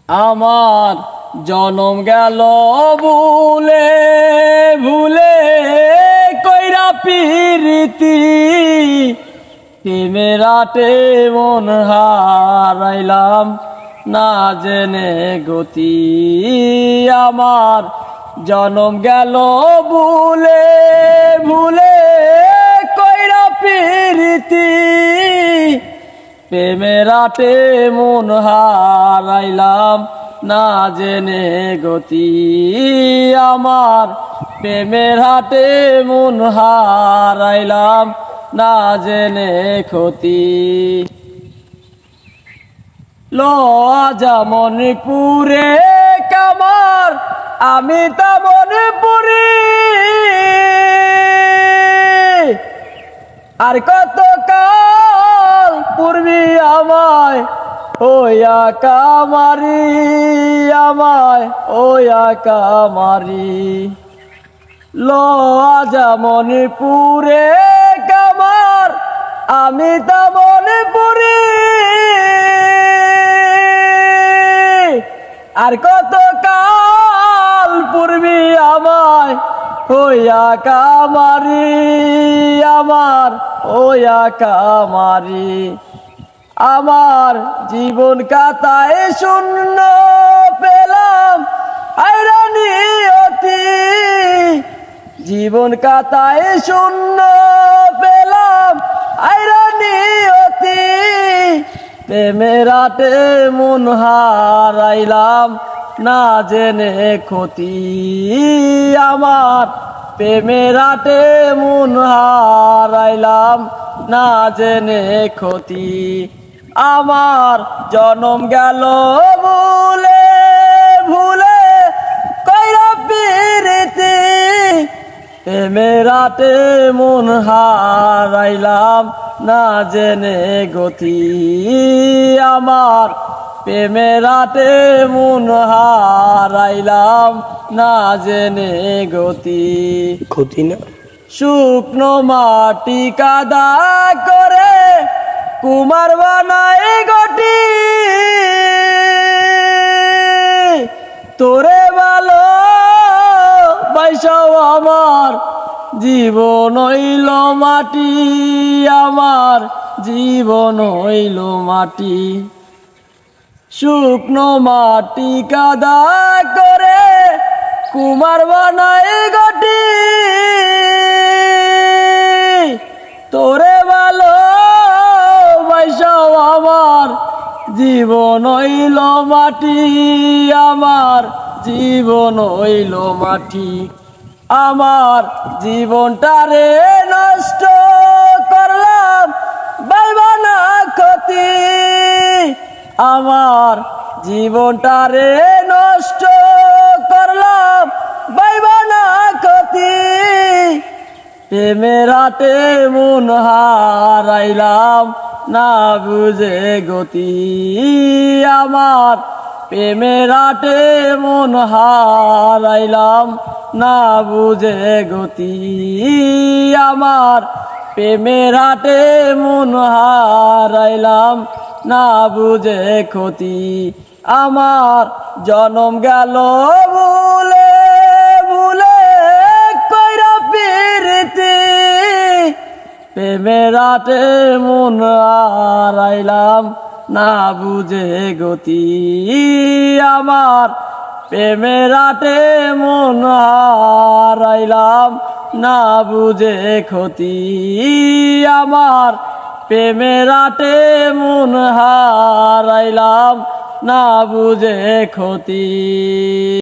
আমার জনম গেল ভুলে ভুলে কইরা পিরিতি প্রেমের আটে মন হারাইলাম না জেনে গতি। আমার জনম গেল ভুলে ভুলে কইরা পিরিতি প্রেমের আটে মন হারাইলাম না জেনে গতি। আমার প্রেমের হাটে মন হারাইলাম না জেনে ক্ষতি। লজা মণিপুরে কামার আমি তা মণিপুরি, আর কত কাল পূর্বী আমায় ওয়া কামারি, আমায় ওয়া কামারি। লজা মণিপুরে কামার আমি তা মণিপুরি, আর কত কাল পূর্বী আমায় ওয়া কামারি, আমার ওয়া কামারি। আমার জীবন কাতায় শূন্য পেলাম আইরানিয়তি, জীবন কাতায় শূন্য পেলাম আইরানিয়তি। প্রেমের আটে মন হারাইলাম না জেনে ক্ষতি। আমার প্রেমের আটে মন হারাইলাম না জেনে ক্ষতি। আমার জনম গেল ভুলে ভুলে কইরা পিরিতি প্রেমের আটে মন হারাইলাম না জেনে গতি। আমার প্রেমের আটে মন হারাইলাম না জেনে গতি। ক্ষতি না শুকনো মাটি কাদা করে কুমার বানাই গটি, তোরে ভালো বাইসাও আমার জীবন হইল মাটি, আমার জীবন হইল মাটি। শুকনো মাটি কাদা করে কুমার বানাই গটি, তোরে ভালো বাইসাও আমার জীবন হইল মাটি, আমার জীবন হইল মাটি। আমার জীবনটারে নষ্ট করলাম বাইবা না ক্ষতি, আমার জীবনটারে নষ্ট করলাম বাইবা না ক্ষতি। প্রেমের আটে মন হারাইলাম না বুঝে গতি। আমার প্রেমের আটে মন হারাইলাম না বুঝে গতি। আমার প্রেমের আটে মন হারাইলাম না বুঝে ক্ষতি। আমার জনম গেল ভুলে ভুলে কইরা পিরিতি প্রেমের আটে মন হারাইলাম না বুঝে গতি। আমার প্রেমের আটে মন হারাইলাম না বুঝে ক্ষতি। আমার প্রেমের আটে মন হারাইলাম না বুঝে ক্ষতি।